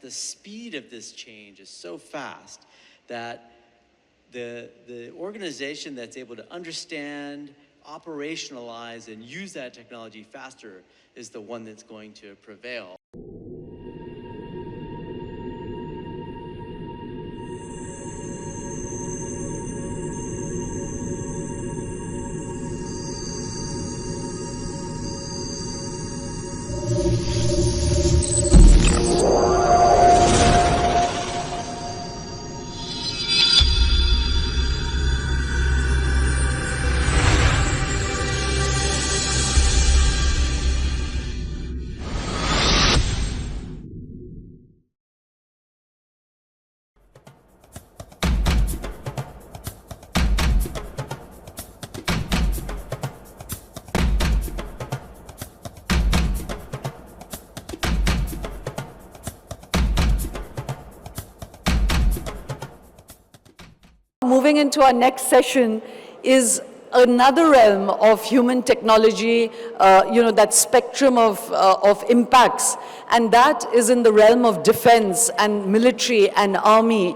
the speed of this change is so fast that the organization that's able to understand, operationalize, and use that technology faster is the one that's going to prevail. Moving into our next session is another realm of human technology, that spectrum of impacts, and that is in the realm of defense and military and army.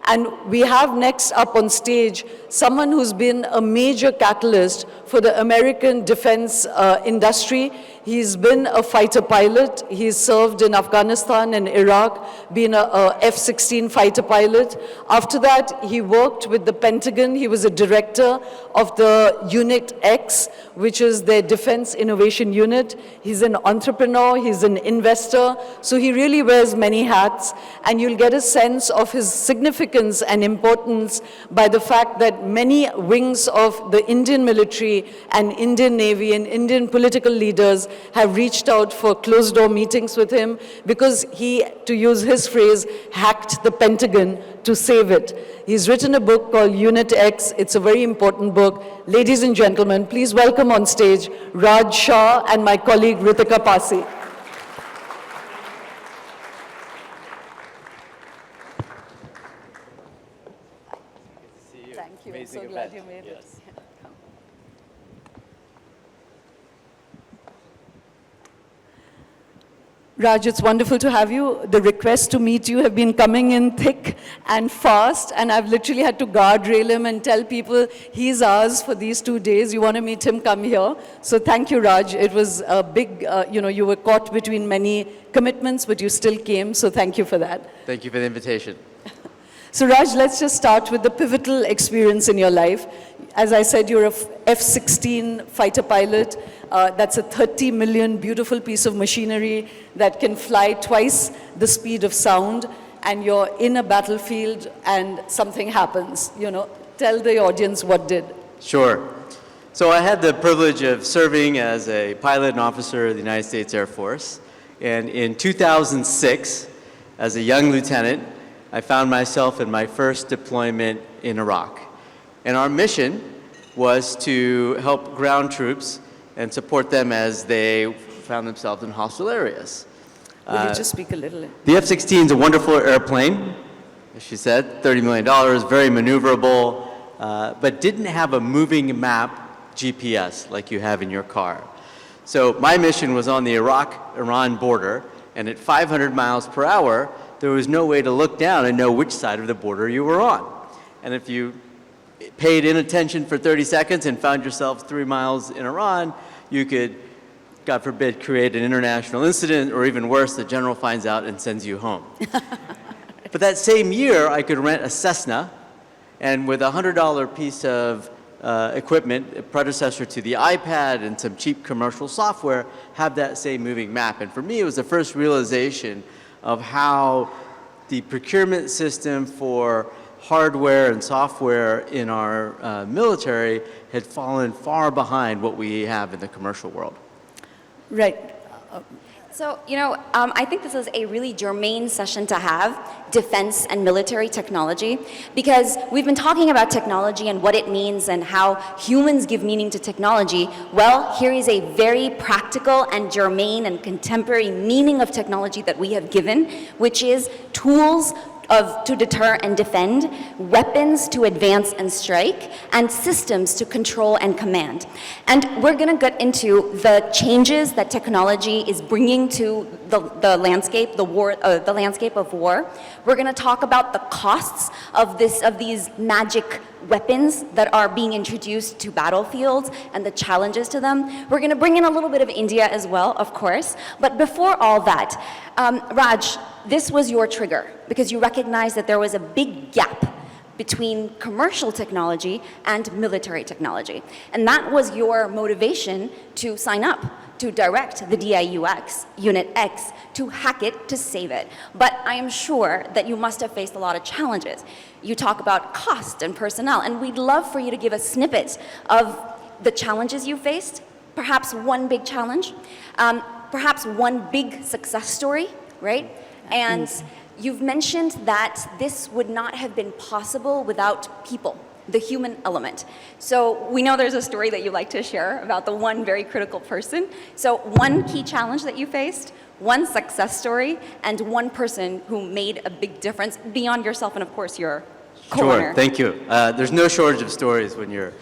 And we have next up on stage someone who's been a major catalyst for the American defense industry. He's been a fighter pilot. He's served in Afghanistan and Iraq, been a F-16 fighter pilot. After that, he worked with the Pentagon. He was a director of the Unit X, which is their defense innovation unit. He's an entrepreneur. He's an investor. So he really wears many hats. And you'll get a sense of his significance and importance by the fact that many wings of the Indian military and Indian Navy and Indian political leaders have reached out for closed-door meetings with him because he, to use his phrase, hacked the Pentagon to save it. He's written a book called Unit X. It's a very important book. Ladies and gentlemen, please welcome on stage Raj Shah and my colleague Ritika Passi. Thank you. I'm so glad you made it. Raj, it's wonderful to have you. The requests to meet you have been coming in thick and fast, and I've literally had to guardrail him and tell people he's ours for these 2 days. You want to meet him, come here. So thank you, Raj. It was a big, you were caught between many commitments, but you still came, so thank you for that. Thank you for the invitation. So Raj, let's just start with the pivotal experience in your life. As I said, you're a F-16 fighter pilot. That's a 30 million beautiful piece of machinery that can fly twice the speed of sound, and you're in a battlefield and something happens. Tell the audience what did. Sure. So I had the privilege of serving as a pilot and officer of the United States Air Force. And in 2006, as a young lieutenant, I found myself in my first deployment in Iraq. And our mission was to help ground troops and support them as they found themselves in hostile areas. Will you just speak a little? The F-16 is a wonderful airplane, as she said, $30 million, very maneuverable, but didn't have a moving map GPS like you have in your car. So my mission was on the Iraq-Iran border, and at 500 miles per hour, there was no way to look down and know which side of the border you were on. And if you paid inattention for 30 seconds and found yourself 3 miles in Iran, you could, God forbid, create an international incident, or even worse, the general finds out and sends you home. But that same year, I could rent a Cessna, and with a $100 piece of equipment, a predecessor to the iPad and some cheap commercial software, have that same moving map. And for me, it was the first realization of how the procurement system for hardware and software in our military had fallen far behind what we have in the commercial world. Right. So, I think this is a really germane session to have, defense and military technology, because we've been talking about technology and what it means and how humans give meaning to technology. Well, here is a very practical and germane and contemporary meaning of technology that we have given, which is tools to deter and defend, weapons to advance and strike, and systems to control and command. And we're going to get into the changes that technology is bringing to the landscape, the landscape of war. We're going to talk about the costs of these magic weapons that are being introduced to battlefields and the challenges to them. We're going to bring in a little bit of India as well, of course. But before all that, Raj, this was your trigger because you recognized that there was a big gap between commercial technology and military technology. And that was your motivation to sign up, to direct the DIUX, Unit X, to hack it, to save it. But I am sure that you must have faced a lot of challenges. You talk about cost and personnel, and we'd love for you to give us snippets of the challenges you faced, perhaps one big challenge, perhaps one big success story, right? And you've mentioned that this would not have been possible without people, the human element. So we know there's a story that you like to share about the one very critical person. So one key challenge that you faced, one success story, and one person who made a big difference beyond yourself and, of course, your co-owner. Sure, thank you. There's no shortage of stories when you're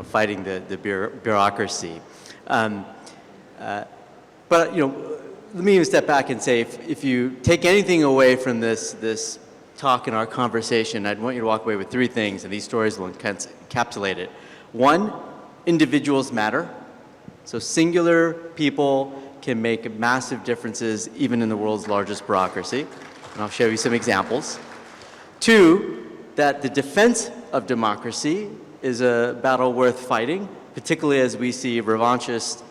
fighting the bureaucracy. But let me even step back and say, if you take anything away from this talk and our conversation, I'd want you to walk away with three things, and these stories will encapsulate it. One, individuals matter. So singular people can make massive differences even in the world's largest bureaucracy. And I'll show you some examples. Two, that the defense of democracy is a battle worth fighting, particularly as we see revanchist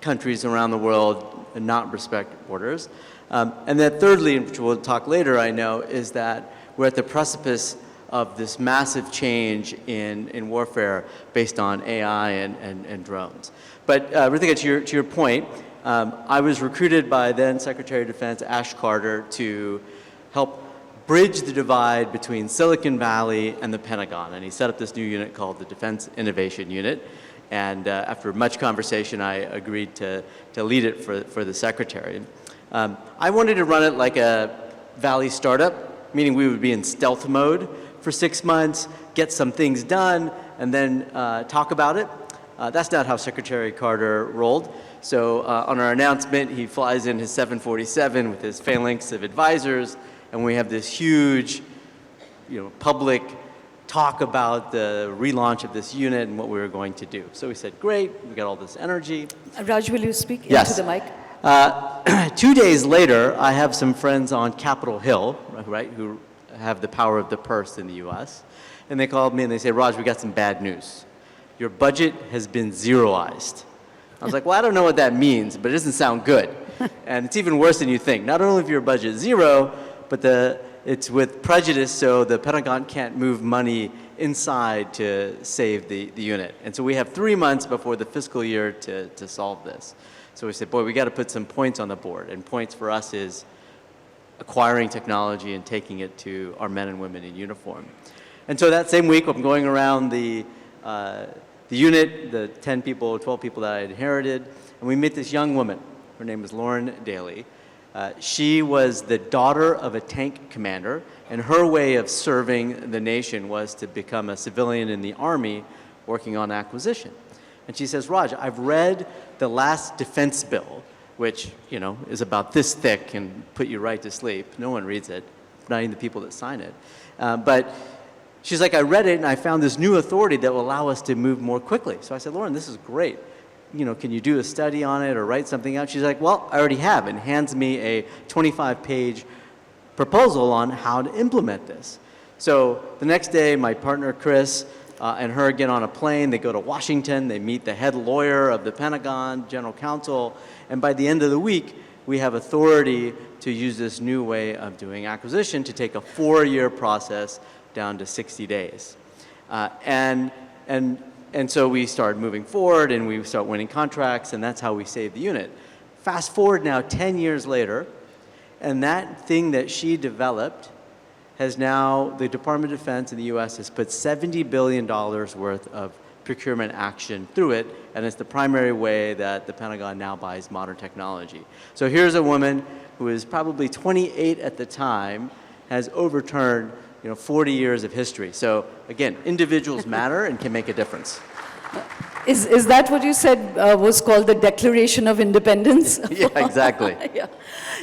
countries around the world and not respect borders. And then thirdly, which we'll talk later, I know, is that we're at the precipice of this massive change in warfare based on AI and drones. But Ritika, to your point, I was recruited by then Secretary of Defense Ash Carter to help bridge the divide between Silicon Valley and the Pentagon. And he set up this new unit called the Defense Innovation Unit. And after much conversation, I agreed to lead it for the Secretary. I wanted to run it like a Valley startup, meaning we would be in stealth mode for 6 months, get some things done, and then talk about it. That's not how Secretary Carter rolled. So on our announcement, he flies in his 747 with his phalanx of advisors, and we have this huge, public talk about the relaunch of this unit and what we were going to do. So we said, great, we got all this energy. Raj, will you speak Yes. into the mic? 2 days later, I have some friends on Capitol Hill, right, who have the power of the purse in the US, and they called me and they say, Raj, we got some bad news. Your budget has been zeroized. I was like, well, I don't know what that means, but it doesn't sound good. And it's even worse than you think. Not only is your budget zero, but it's with prejudice, so the Pentagon can't move money inside to save the unit. And so we have 3 months before the fiscal year to solve this. So we said, boy, we got to put some points on the board. And points for us is acquiring technology and taking it to our men and women in uniform. And so that same week, I'm going around the unit, the 10 people, 12 people that I inherited, and we meet this young woman. Her name is Lauren Daly. She was the daughter of a tank commander, and her way of serving the nation was to become a civilian in the Army working on acquisition. And she says, Raj, I've read the last defense bill, which, is about this thick and put you right to sleep. No one reads it, not even the people that sign it. But she's like, I read it and I found this new authority that will allow us to move more quickly. So I said, Lauren, this is great. Can you do a study on it or write something out? She's like, well, I already have, and hands me a 25-page proposal on how to implement this. So the next day, my partner, Chris, and her get on a plane. They go to Washington. They meet the head lawyer of the Pentagon, general counsel, and by the end of the week, we have authority to use this new way of doing acquisition to take a 4-year process down to 60 days. And so we start moving forward, and we start winning contracts, and that's how we save the unit. Fast forward now 10 years later, and that thing that she developed has now, the Department of Defense in the US has put $70 billion worth of procurement action through it, and it's the primary way that the Pentagon now buys modern technology. So here's a woman who is probably 28 at the time, has overturned 40 years of history. So again, individuals matter and can make a difference. Is that what you said was called the Declaration of Independence? Yeah, exactly. Yeah.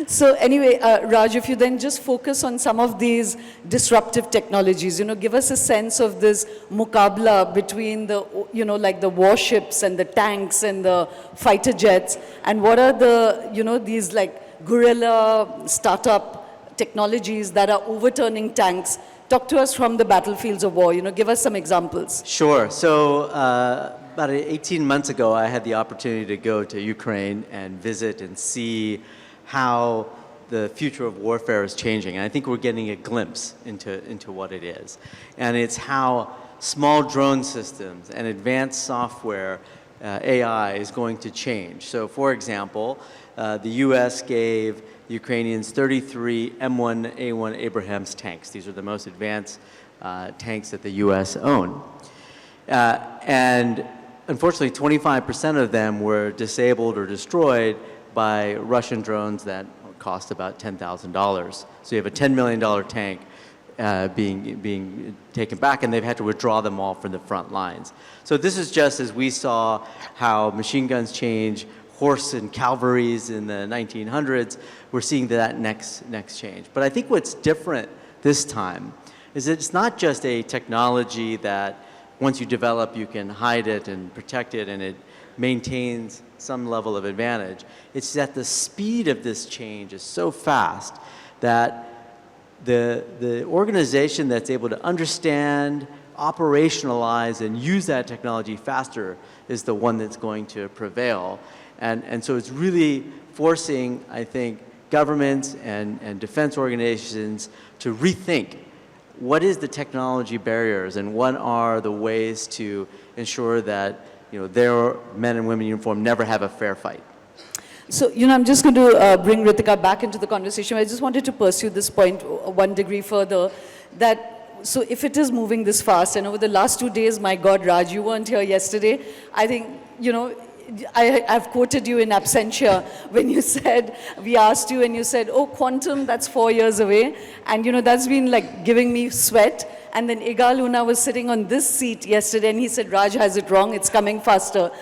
So anyway, Raj, if you then just focus on some of these disruptive technologies, give us a sense of this mukabla between the, like the warships and the tanks and the fighter jets, and what are the, these like guerrilla startup technologies that are overturning tanks. Talk to us from the battlefields of war, give us some examples. Sure. So about 18 months ago, I had the opportunity to go to Ukraine and visit and see how the future of warfare is changing. And I think we're getting a glimpse into what it is. And it's how small drone systems and advanced software, AI, is going to change. So for example, the US gave Ukrainians 33 M1A1 Abrams tanks. These are the most advanced tanks that the US own. And unfortunately, 25% of them were disabled or destroyed by Russian drones that cost about $10,000. So you have a $10 million tank being taken back, and they've had to withdraw them all from the front lines. So this is just as we saw how machine guns change, horse and cavalries in the 1900s, we're seeing that next change. But I think what's different this time is that it's not just a technology that once you develop, you can hide it and protect it, and it maintains some level of advantage. It's that the speed of this change is so fast that the organization that's able to understand, operationalize, and use that technology faster is the one that's going to prevail. And so it's really forcing, I think, governments and defense organizations to rethink what is the technology barriers and what are the ways to ensure that their men and women in uniform never have a fair fight. So, I'm just going to bring Ritika back into the conversation. I just wanted to pursue this point one degree further, that so if it is moving this fast, and over the last 2 days, my God, Raj, you weren't here yesterday. I think, I've quoted you in absentia when you said, we asked you and you said, oh, quantum, that's 4 years away. And, that's been like giving me sweat. And then Igal Luna was sitting on this seat yesterday and he said, Raj has it wrong, it's coming faster.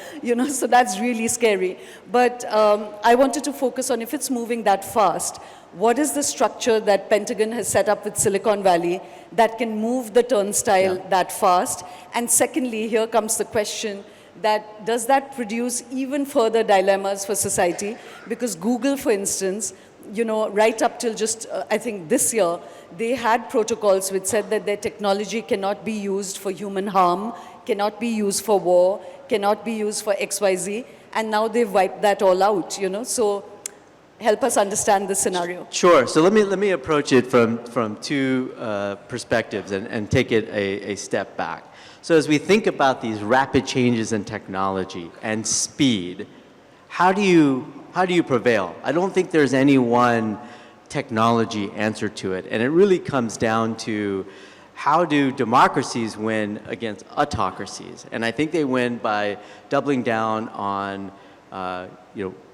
So that's really scary. But I wanted to focus on if it's moving that fast, what is the structure that Pentagon has set up with Silicon Valley that can move the turnstile that fast? And secondly, here comes the question, that does that produce even further dilemmas for society? Because Google, for instance, right up till just, I think this year, they had protocols which said that their technology cannot be used for human harm, cannot be used for war, cannot be used for XYZ, and now they've wiped that all out, So help us understand the scenario. Sure. So let me approach it from two perspectives and take it a step back. So as we think about these rapid changes in technology and speed, how do you prevail? I don't think there's any one technology answer to it. And it really comes down to how do democracies win against autocracies? And I think they win by doubling down on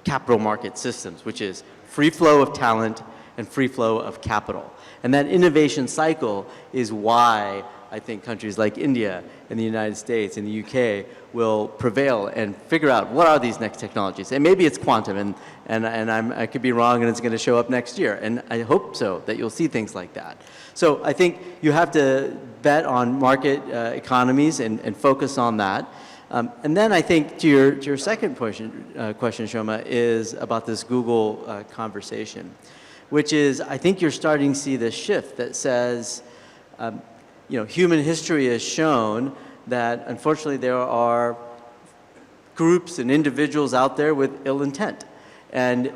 capital market systems, which is free flow of talent and free flow of capital. And that innovation cycle is why I think countries like India and the United States and the UK will prevail and figure out what are these next technologies. And maybe it's quantum, and I could be wrong, and it's going to show up next year. And I hope so, that you'll see things like that. So I think you have to bet on market economies and focus on that. And then I think to your second question, Shoma, is about this Google conversation, which is I think you're starting to see this shift that says, human history has shown that unfortunately there are groups and individuals out there with ill intent, and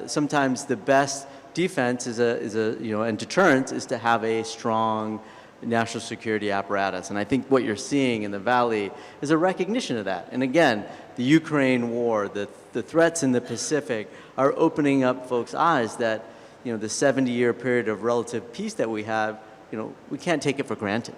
sometimes the best defense and deterrence is to have a strong national security apparatus. And I think what you're seeing in the Valley is a recognition of that. And again, the Ukraine war, the threats in the Pacific are opening up folks' eyes that the 70-year period of relative peace that we have, we can't take it for granted.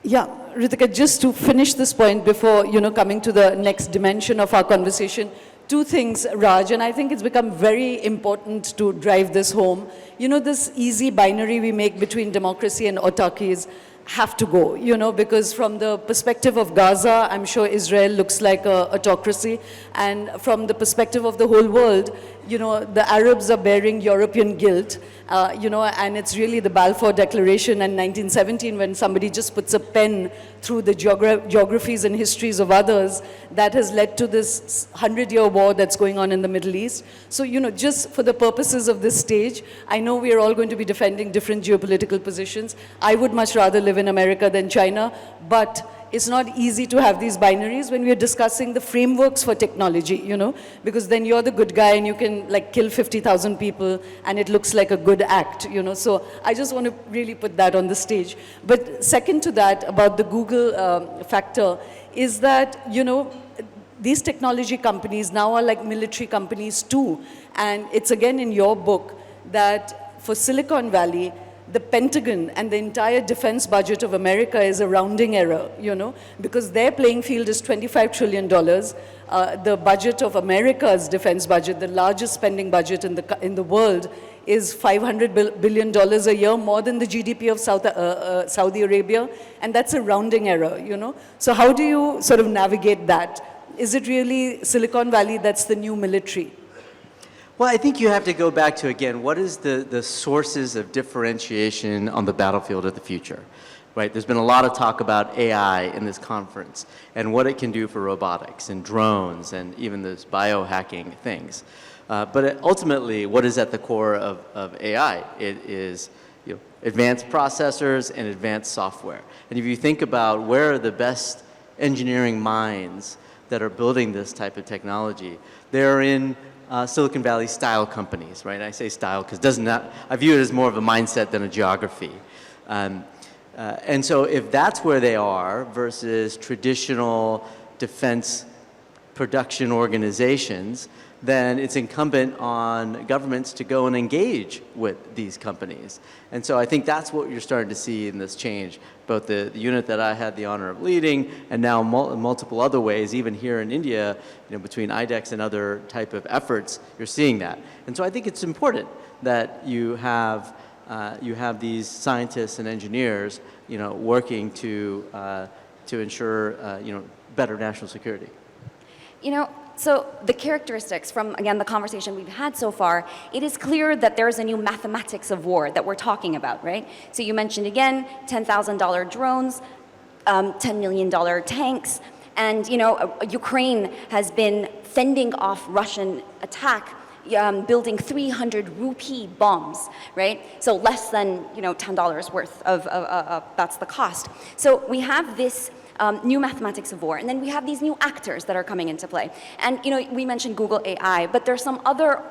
Yeah, Ritika, just to finish this point before, coming to the next dimension of our conversation, Two things, Raj, and I think it's become very important to drive this home. You know, this easy binary we make between democracy and autarkies have to go, you know, because from the perspective of Gaza, I'm sure Israel looks like a autocracy, and from the perspective of the whole world, you know, the Arabs are bearing European guilt, you know, and it's really the Balfour Declaration in 1917 when somebody just puts a pen through the geographies and histories of others that has led to this 100-year war that's going on in the Middle East. So, you know, just for the purposes of this stage, I know we are all going to be defending different geopolitical positions. I would much rather live in America than China, but it's not easy to have these binaries when we're discussing the frameworks for technology, you know, because then you're the good guy and you can like kill 50,000 people and it looks like a good act, you know. So I just want to really put that on the stage. But second to that, about the Google factor, is that, you know, these technology companies now are like military companies too. And it's again in your book that for Silicon Valley, the Pentagon and the entire defense budget of America is a rounding error, you know, because their playing field is $25 trillion. The budget of America's defense budget, the largest spending budget in the world, is $500 billion a year, more than the GDP of Saudi Arabia, and that's a rounding error, you know. So how do you sort of navigate that? Is it really Silicon Valley that's the new military? Well, I think you have to go back to, again, what is the sources of differentiation on the battlefield of the future, right? There's been a lot of talk about AI in this conference and what it can do for robotics and drones and even those biohacking things. But ultimately, what is at the core of AI? It is, you know, advanced processors and advanced software. And if you think about where are the best engineering minds that are building this type of technology, they're in Silicon Valley style companies, right? I say style because I view it as more of a mindset than a geography. And so if that's where they are versus traditional defense production organizations, then it's incumbent on governments to go and engage with these companies. And so I think that's what you're starting to see in this change, both the unit that I had the honor of leading and now multiple other ways, even here in India, you know, between IDEX and other type of efforts, you're seeing that. And so I think it's important that you have these scientists and engineers, you know, working to ensure, you know, better national security. You know, so the characteristics from, again, the conversation we've had so far, it is clear that there's a new mathematics of war that we're talking about, right? So you mentioned, again, $10,000 drones, $10 million tanks, and, you know, Ukraine has been fending off Russian attack, building 300 rupee bombs, right? So less than, you know, $10 worth of that's the cost. So we have this new mathematics of war. And then we have these new actors that are coming into play. And, you know, we mentioned Google AI, but there's some other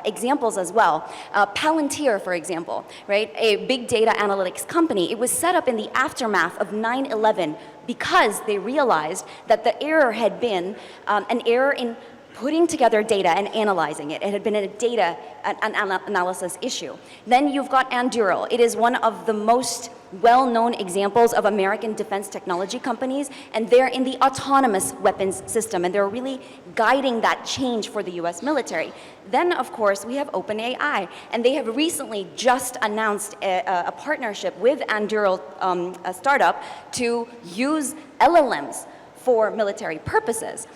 examples as well. Palantir, for example, right? A big data analytics company. It was set up in the aftermath of 9/11 because they realized that the error had been an error in putting together data and analyzing it. It had been a data analysis issue. Then you've got Anduril. It is one of the most well-known examples of American defense technology companies, and they're in the autonomous weapons system, and they're really guiding that change for the US military. Then, of course, we have OpenAI, and they have recently just announced a partnership with Anduril, a startup, to use LLMs for military purposes.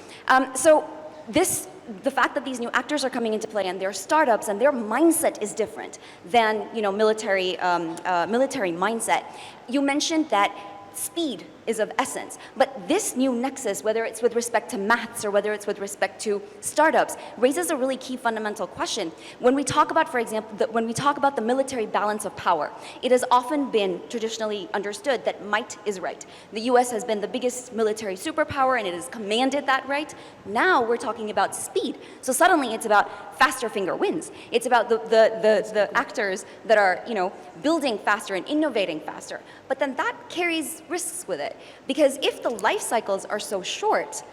The fact that these new actors are coming into play and they're startups and their mindset is different than, you know, military mindset. You mentioned that speed is of essence, but this new nexus, whether it's with respect to maths or whether it's with respect to startups, raises a really key fundamental question. When we talk about, for example, when we talk about the military balance of power, it has often been traditionally understood that might is right. The US has been the biggest military superpower and it has commanded that right. Now we're talking about speed. So suddenly it's about faster finger wins. It's about the actors that are, you know, building faster and innovating faster. But then that carries risks with it. Because if the life cycles are so short,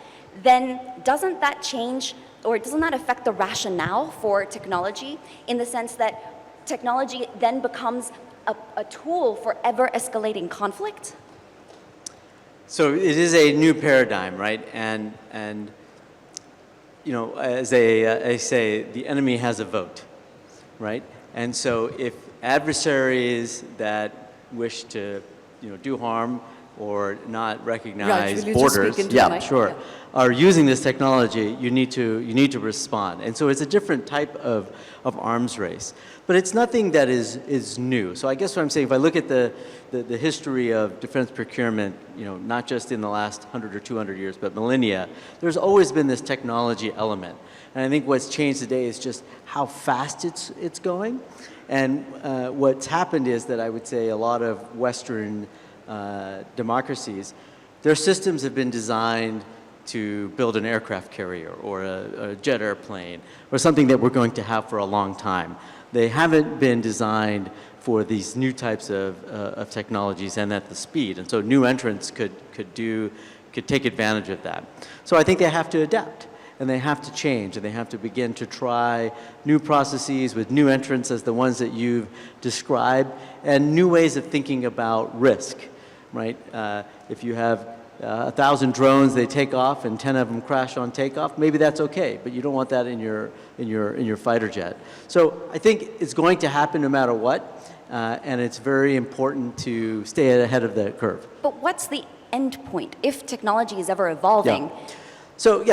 then doesn't that change, or doesn't that affect the rationale for technology, in the sense that technology then becomes a tool for ever-escalating conflict? So it is a new paradigm, right? And as they say, the enemy has a vote, right? And so if adversaries that wish to, do harm or not recognize Raj, will you just borders, speak into the mic? sure, Yeah. are using this technology, you need to respond. And so it's a different type of arms race. But it's nothing that is new. So I guess what I'm saying, if I look at the history of defense procurement, not just in the last 100 or 200 years, but millennia, there's always been this technology element. And I think what's changed today is just how fast it's going. And what's happened is that I would say a lot of Western democracies, their systems have been designed to build an aircraft carrier or a jet airplane or something that we're going to have for a long time. They haven't been designed for these new types of technologies and at the speed. And so new entrants could take advantage of that. So I think they have to adapt. And they have to change, and they have to begin to try new processes with new entrants as the ones that you've described, and new ways of thinking about risk, right? If you have 1,000 drones, they take off, and 10 of them crash on takeoff, maybe that's okay, but you don't want that in your fighter jet. So I think it's going to happen no matter what, and it's very important to stay ahead of the curve. But what's the end point if technology is ever evolving? Yeah. So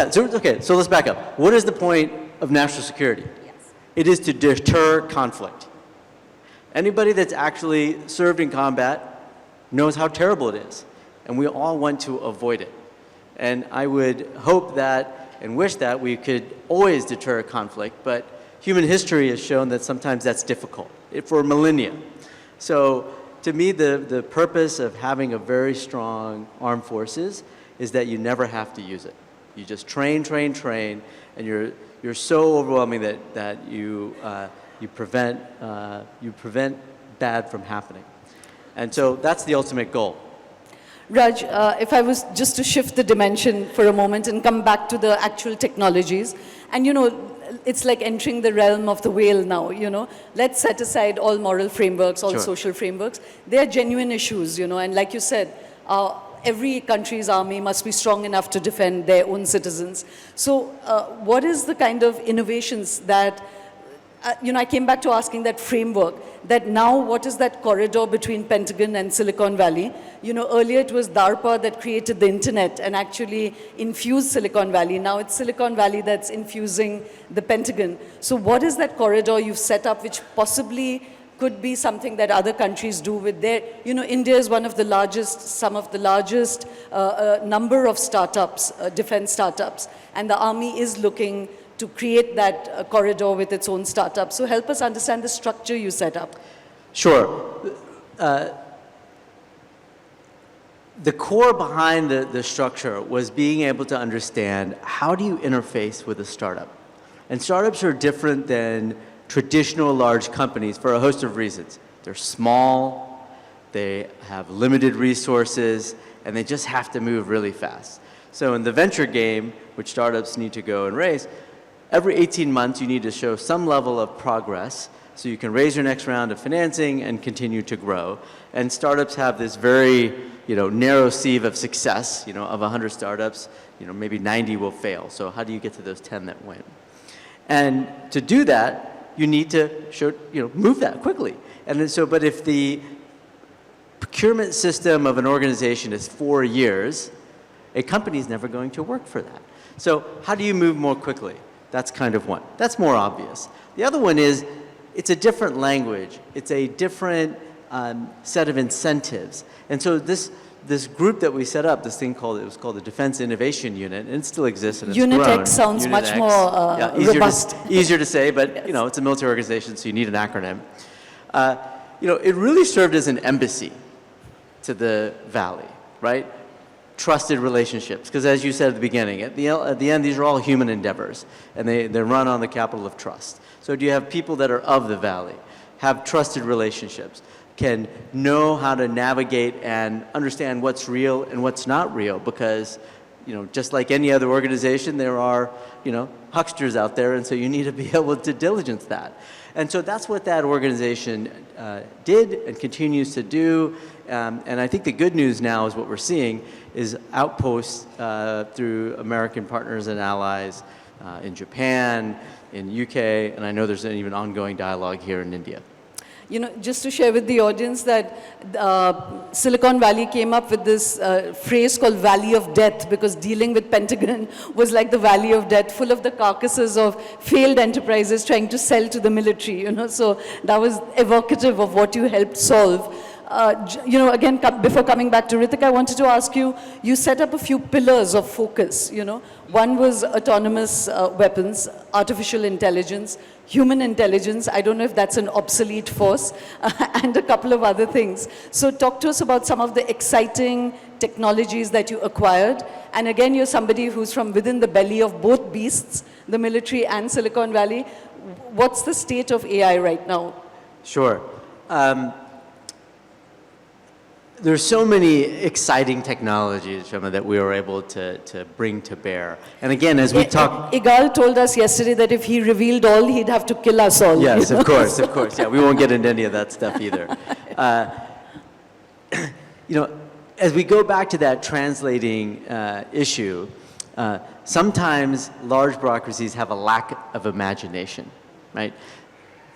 let's back up. What is the point of national security? Yes. It is to deter conflict. Anybody that's actually served in combat knows how terrible it is, and we all want to avoid it. And I would hope that and wish that we could always deter conflict, but human history has shown that sometimes that's difficult for millennia. So to me, the purpose of having a very strong armed forces is that you never have to use it. You just train, and you're so overwhelming that you prevent bad from happening. And so that's the ultimate goal. Raj, if I was just to shift the dimension for a moment and come back to the actual technologies, and it's like entering the realm of the whale now, Let's set aside all moral frameworks, all Sure. social frameworks. They are genuine issues, and like you said, every country's army must be strong enough to defend their own citizens. So what is the kind of innovations that, I came back to asking that framework, that now what is that corridor between Pentagon and Silicon Valley? Earlier it was DARPA that created the internet and actually infused Silicon Valley. Now it's Silicon Valley that's infusing the Pentagon. So what is that corridor you've set up which possibly could be something that other countries do with their, India is some of the largest number of startups, defense startups, and the army is looking to create that corridor with its own startups. So help us understand the structure you set up. Sure. The core behind the structure was being able to understand how do you interface with a startup. And startups are different than traditional large companies for a host of reasons. They're small, they have limited resources, and they just have to move really fast. So in the venture game, which startups need to go and raise, every 18 months you need to show some level of progress so you can raise your next round of financing and continue to grow. And startups have this very narrow sieve of success. Of 100 startups, maybe 90 will fail. So how do you get to those 10 that win? And to do that, you need to move that quickly. And then but if the procurement system of an organization is 4 years, a company is never going to work for that. So how do you move more quickly? That's kind of one. That's more obvious. The other one is it's a different language. It's a different set of incentives. And so this group that we set up, this thing called the Defense Innovation Unit, and it still exists and it's Unit grown. X sounds Unit much X. more robust. Easier to say, but Yes. it's a military organization, so you need an acronym. It really served as an embassy to the Valley, right? Trusted relationships, because as you said at the beginning, at the end, these are all human endeavors, and they're run on the capital of trust. So do you have people that are of the Valley, have trusted relationships, can know how to navigate and understand what's real and what's not real, because just like any other organization, there are hucksters out there, and so you need to be able to diligence that. And so that's what that organization did and continues to do. And I think the good news now is what we're seeing is outposts through American partners and allies in Japan, in UK, and I know there's an even ongoing dialogue here in India. You know, just to share with the audience that Silicon Valley came up with this phrase called Valley of Death, because dealing with Pentagon was like the Valley of Death, full of the carcasses of failed enterprises trying to sell to the military, you know. So that was evocative of what you helped solve. You know, again, before coming back to Ritika, I wanted to ask you, you set up a few pillars of focus, you know. One was autonomous weapons, artificial intelligence, human intelligence, I don't know if that's an obsolete force, and a couple of other things. So talk to us about some of the exciting technologies that you acquired. And again, you're somebody who's from within the belly of both beasts, the military and Silicon Valley. What's the state of AI right now? Sure. There's so many exciting technologies, Shoma, that we were able to bring to bear. And again, as we talk... Igal told us yesterday that if he revealed all, he'd have to kill us all. Yes, of course, of course. Yeah, we won't get into any of that stuff either. You know, as we go back to that translating issue, sometimes large bureaucracies have a lack of imagination, right?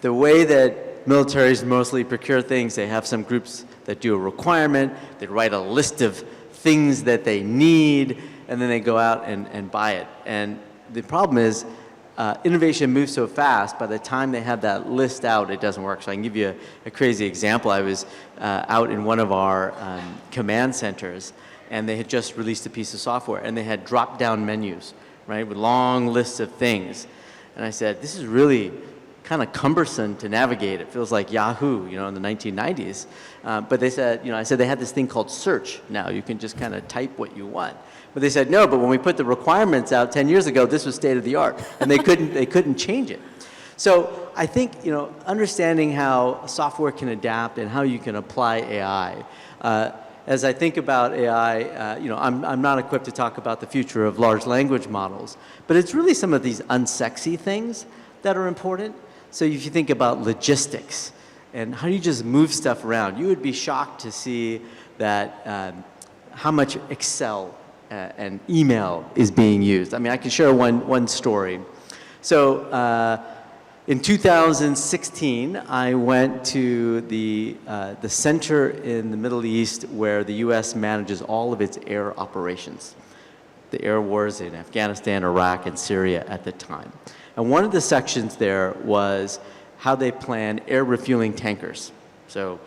The way that militaries mostly procure things, they have some groups that do a requirement, they write a list of things that they need, and then they go out and buy it. And the problem is, innovation moves so fast, by the time they have that list out, it doesn't work. So I can give you a crazy example. I was out in one of our command centers, and they had just released a piece of software, and they had drop-down menus, right, with long lists of things. And I said, this is really kind of cumbersome to navigate. It feels like Yahoo, you know, in the 1990s. But they said, you know, I said they had this thing called search now. You can just kind of type what you want. But they said, no, but when we put the requirements out 10 years ago, this was state of the art. And they couldn't change it. So I think, you know, understanding how software can adapt and how you can apply AI. As I think about AI, you know, I'm not equipped to talk about the future of large language models. But it's really some of these unsexy things that are important. So if you think about logistics and how do you just move stuff around, you would be shocked to see that how much Excel and email is being used. I mean, I can share one story. So in 2016, I went to the center in the Middle East where the U.S. manages all of its air operations, the air wars in Afghanistan, Iraq, and Syria at the time. And one of the sections there was how they plan air refueling tankers. So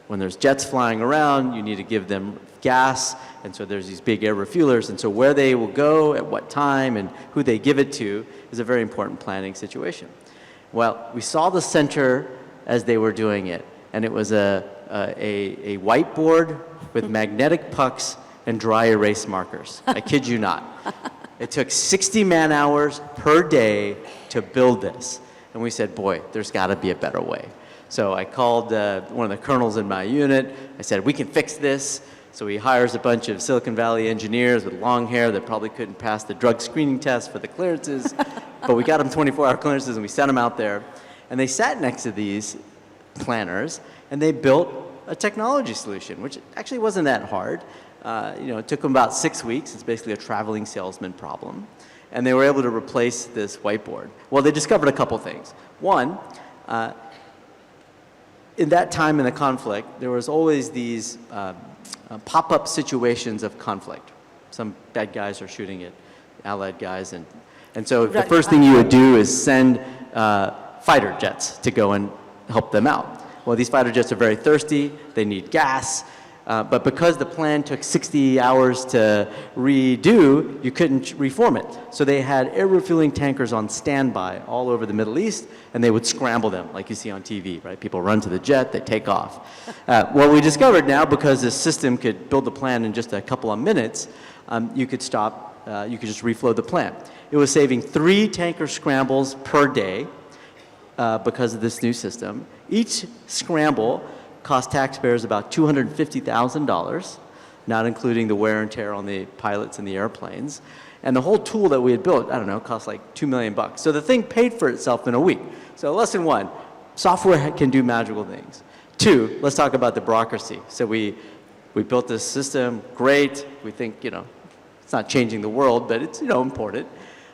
when there's jets flying around, you need to give them gas, and so there's these big air refuelers, and so where they will go, at what time, and who they give it to is a very important planning situation. Well, we saw the center as they were doing it, and it was a whiteboard with magnetic pucks and dry erase markers. I kid you not. It took 60 man-hours per day to build this. And we said, boy, there's got to be a better way. So I called one of the colonels in my unit. I said, we can fix this. So he hires a bunch of Silicon Valley engineers with long hair that probably couldn't pass the drug screening test for the clearances. But we got them 24-hour clearances, and we sent them out there. And they sat next to these planners, and they built a technology solution, which actually wasn't that hard. You know, it took them about 6 weeks. It's basically a traveling salesman problem. And they were able to replace this whiteboard. Well, they discovered a couple things. One, in that time in the conflict, there was always these pop-up situations of conflict. Some bad guys are shooting at allied guys. And so the first thing you would do is send fighter jets to go and help them out. Well, these fighter jets are very thirsty. They need gas. But because the plan took 60 hours to redo, you couldn't reform it. So they had air refueling tankers on standby all over the Middle East, and they would scramble them like you see on TV, right? People run to the jet, they take off. What we discovered now, because this system could build the plan in just a couple of minutes, you could just reflow the plan. It was saving 3 tanker scrambles per day because of this new system. Each scramble cost taxpayers about $250,000, not including the wear and tear on the pilots and the airplanes. And the whole tool that we had built, I don't know, cost like $2 million. So the thing paid for itself in a week. So lesson 1, software can do magical things. 2, let's talk about the bureaucracy. So we built this system, great. We think, you know, it's not changing the world, but it's, you know, important.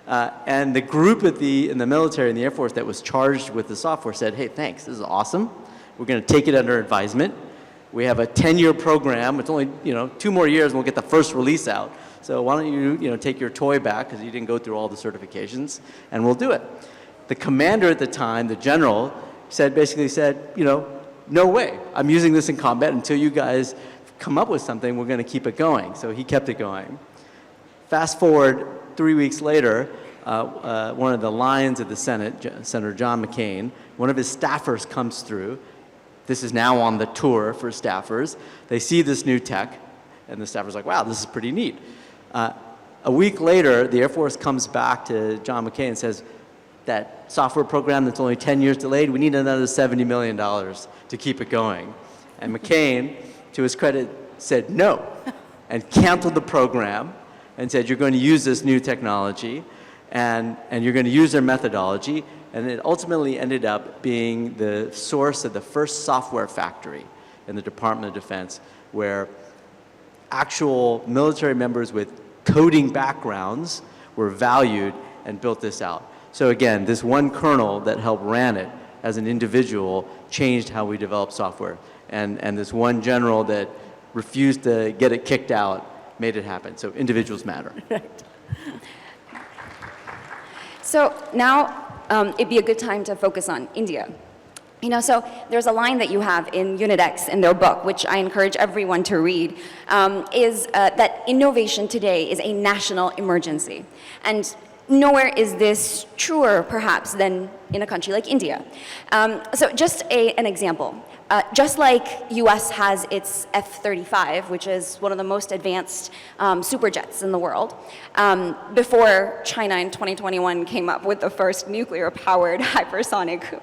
And the group in the military and the Air Force that was charged with the software said, hey, thanks, this is awesome. We're going to take it under advisement. We have a 10-year program. It's only 2 more years and we'll get the first release out. So why don't you take your toy back because you didn't go through all the certifications, and we'll do it. The commander at the time, the general, basically said, no way. I'm using this in combat until you guys come up with something. We're going to keep it going. So he kept it going. Fast forward 3 weeks later, one of the lions of the Senate, Senator John McCain, one of his staffers comes through. This is now on the tour for staffers. They see this new tech, and the staffer's like, wow, this is pretty neat. A week later, the Air Force comes back to John McCain and says, that software program that's only 10 years delayed, we need another $70 million to keep it going. And McCain, to his credit, said no, and canceled the program, and said, you're going to use this new technology, and you're going to use their methodology, and it ultimately ended up being the source of the first software factory in the Department of Defense, where actual military members with coding backgrounds were valued and built this out. So again, this one colonel that helped ran it as an individual changed how we develop software. And this one general that refused to get it kicked out made it happen. So individuals matter. Right. So now it'd be a good time to focus on India. So there's a line that you have in Unit X in their book, which I encourage everyone to read, is that innovation today is a national emergency. And nowhere is this truer, perhaps, than in a country like India. So just an example. Just like US has its F-35, which is one of the most advanced superjets in the world, before China in 2021 came up with the first nuclear-powered hypersonic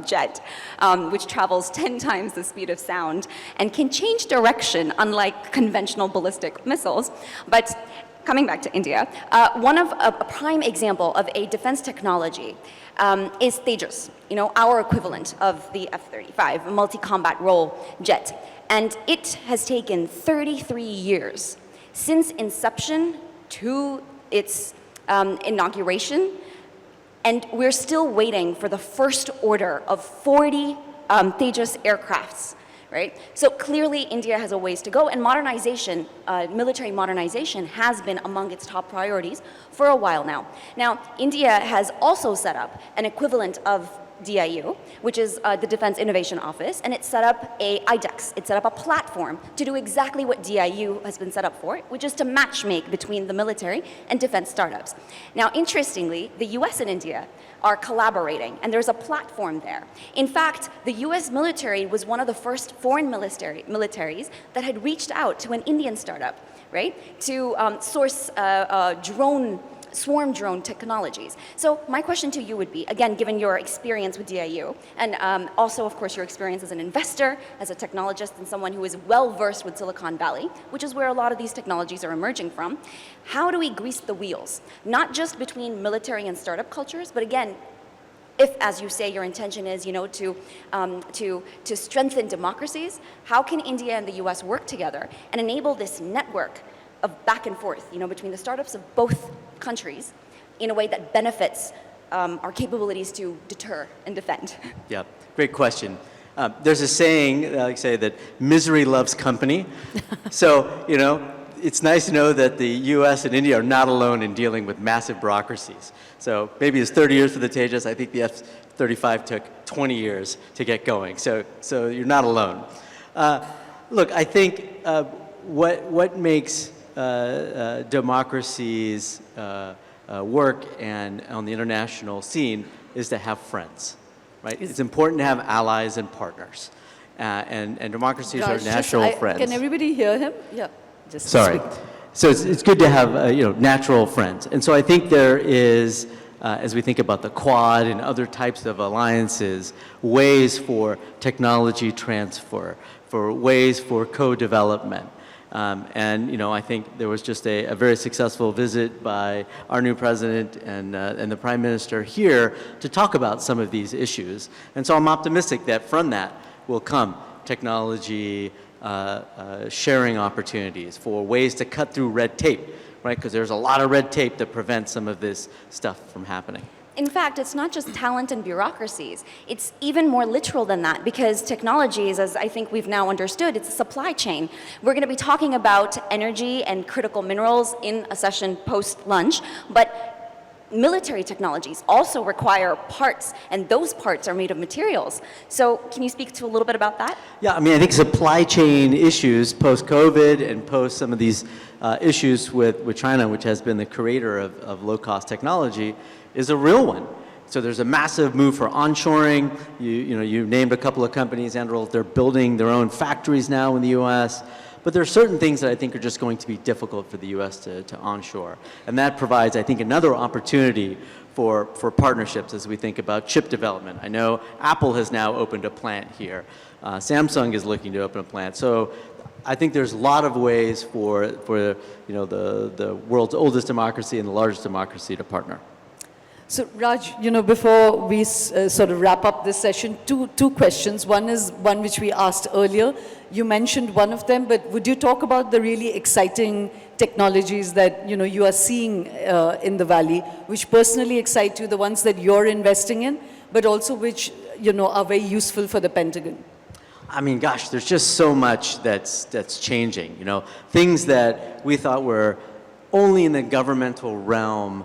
jet, which travels 10 times the speed of sound and can change direction, unlike conventional ballistic missiles. But coming back to India, a prime example of a defense technology is Tejas, our equivalent of the F-35, a multi-combat role jet. And it has taken 33 years since inception to its inauguration, and we're still waiting for the first order of 40 Tejas aircrafts. Right? So clearly India has a ways to go, and modernization, military modernization has been among its top priorities for a while now. Now, India has also set up an equivalent of DIU, which is the Defense Innovation Office, and it set up a IDEX. It set up a platform to do exactly what DIU has been set up for, which is to matchmake between the military and defense startups. Now, interestingly, the US and India are collaborating, and there's a platform there. In fact, the US military was one of the first foreign militaries that had reached out to an Indian startup, right, to source swarm drone technologies. So my question to you would be, again, given your experience with DIU, and also, of course, your experience as an investor, as a technologist, and someone who is well-versed with Silicon Valley, which is where a lot of these technologies are emerging from, how do we grease the wheels? Not just between military and startup cultures, but again, if, as you say, your intention is, to strengthen democracies, how can India and the US work together and enable this network of back and forth, between the startups of both countries in a way that benefits our capabilities to deter and defend? Yeah, great question. There's a saying, that misery loves company. So, it's nice to know that the US and India are not alone in dealing with massive bureaucracies. So maybe it's 30 years for the Tejas. I think the F-35 took 20 years to get going. So you're not alone. Look, I think what makes democracies work and on the international scene is to have friends, right? It's important to have allies and partners, and democracies are natural friends. Can everybody hear him? Yeah. Sorry. So it's good to have natural friends, and so I think there is, as we think about the Quad and other types of alliances, ways for technology transfer, for ways for co-development. And I think there was just a very successful visit by our new president and the prime minister here to talk about some of these issues. And so I'm optimistic that from that will come technology sharing opportunities for ways to cut through red tape, right? Because there's a lot of red tape that prevents some of this stuff from happening. In fact, it's not just talent and bureaucracies. It's even more literal than that because technologies, as I think we've now understood, it's a supply chain. We're going to be talking about energy and critical minerals in a session post-lunch, but military technologies also require parts, and those parts are made of materials. So can you speak to a little bit about that? Yeah, I mean, I think supply chain issues post-COVID and post some of these issues with China, which has been the creator of low-cost technology, is a real one. So there's a massive move for onshoring. You named a couple of companies, Andrew, they're building their own factories now in the US. But there are certain things that I think are just going to be difficult for the US to onshore. And that provides, I think, another opportunity for partnerships as we think about chip development. I know Apple has now opened a plant here. Samsung is looking to open a plant. So I think there's a lot of ways for the world's oldest democracy and the largest democracy to partner. So Raj, before we sort of wrap up this session, two questions. One is one which we asked earlier. You mentioned one of them, but would you talk about the really exciting technologies that you are seeing in the Valley, which personally excite you, the ones that you're investing in, but also which are very useful for the Pentagon? I mean, gosh, there's just so much that's changing. Things that we thought were only in the governmental realm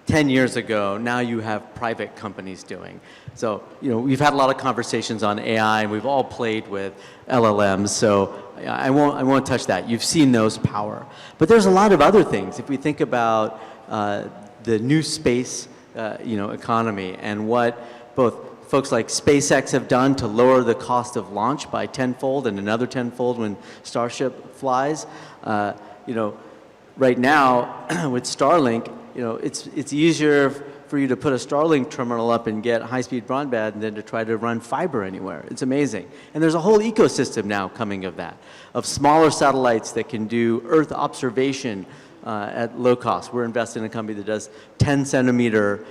10 years ago, now you have private companies doing. So, we've had a lot of conversations on AI, and we've all played with LLMs, so I won't touch that. You've seen those power. But there's a lot of other things. If we think about the new space, economy and what both folks like SpaceX have done to lower the cost of launch by tenfold and another tenfold when Starship flies, right now with Starlink, it's easier for you to put a Starlink terminal up and get high-speed broadband than to try to run fiber anywhere. It's amazing. And there's a whole ecosystem now coming of that, of smaller satellites that can do Earth observation at low cost. We're invested in a company that does 10-centimeter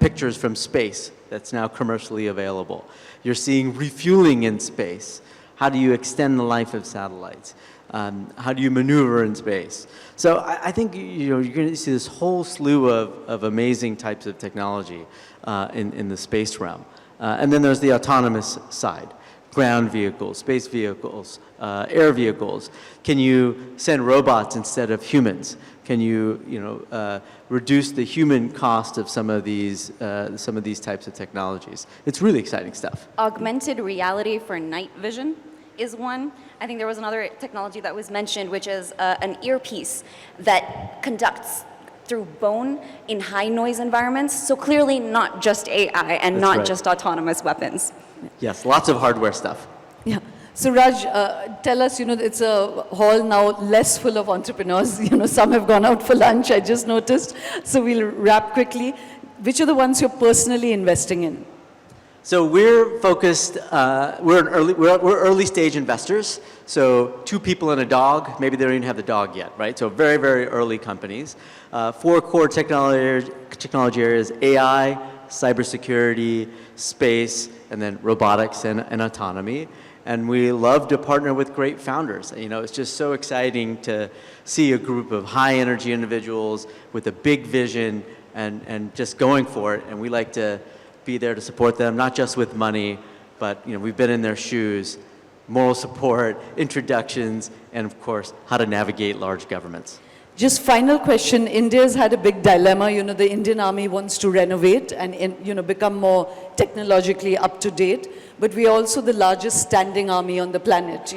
pictures from space that's now commercially available. You're seeing refueling in space. How do you extend the life of satellites? How do you maneuver in space? So I think you're going to see this whole slew of amazing types of technology in the space realm. And then there's the autonomous side. Ground vehicles, space vehicles, air vehicles. Can you send robots instead of humans? Can you, reduce the human cost of some of these types of technologies? It's really exciting stuff. Augmented reality for night vision is one. I think there was another technology that was mentioned, which is an earpiece that conducts through bone in high noise environments. So clearly not just AI and not just autonomous weapons. Yes, lots of hardware stuff. Yeah. So Raj, tell us, it's a hall now less full of entrepreneurs. Some have gone out for lunch, I just noticed. So we'll wrap quickly. Which are the ones you're personally investing in? So we're focused, we're early stage investors. So 2 people and a dog, maybe they don't even have the dog yet, right? So very, very early companies. 4 core technology areas: AI, cybersecurity, space, and then robotics and autonomy. And we love to partner with great founders. It's just so exciting to see a group of high energy individuals with a big vision and just going for it. And we like to be there to support them, not just with money, but we've been in their shoes, moral support, introductions, and of course, how to navigate large governments. Just final question, India's had a big dilemma. The Indian Army wants to renovate and become more technologically up to date, but we are also the largest standing army on the planet,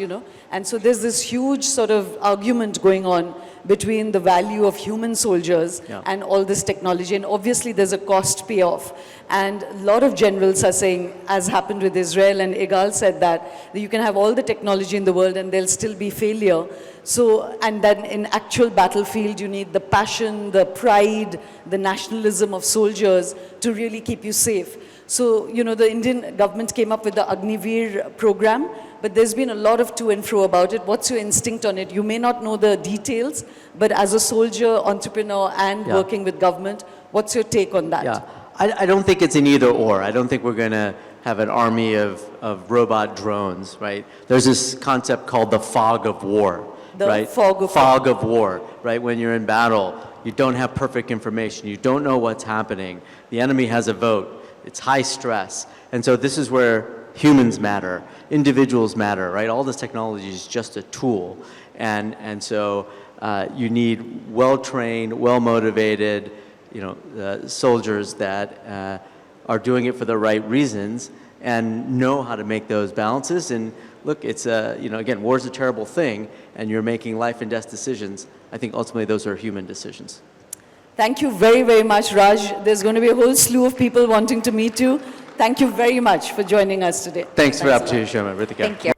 And so there's this huge sort of argument going on between the value of human soldiers and all this technology. And obviously there's a cost payoff. And a lot of generals are saying, as happened with Israel, and Igal said that you can have all the technology in the world and there'll still be failure. So, and then in actual battlefield, you need the passion, the pride, the nationalism of soldiers to really keep you safe. So, the Indian government came up with the Agniveer program, but there's been a lot of to and fro about it. What's your instinct on it? You may not know the details, but as a soldier, entrepreneur, and working with government, what's your take on that? Yeah, I don't think it's an either or. I don't think we're going to have an army of robot drones, right? There's this concept called the fog of war. The right? fog of war. Fog of war, right? When you're in battle, you don't have perfect information. You don't know what's happening. The enemy has a vote. It's high stress. And so this is where humans matter, individuals matter, right? All this technology is just a tool. And so you need well-trained, well-motivated, soldiers that are doing it for the right reasons and know how to make those balances. And look, it's again, war is a terrible thing, and you're making life and death decisions. I think ultimately those are human decisions. Thank you very, very much, Raj. There's going to be a whole slew of people wanting to meet you. Thank you very much for joining us today. Thanks for the opportunity, Shoma, Ritika. Thank you.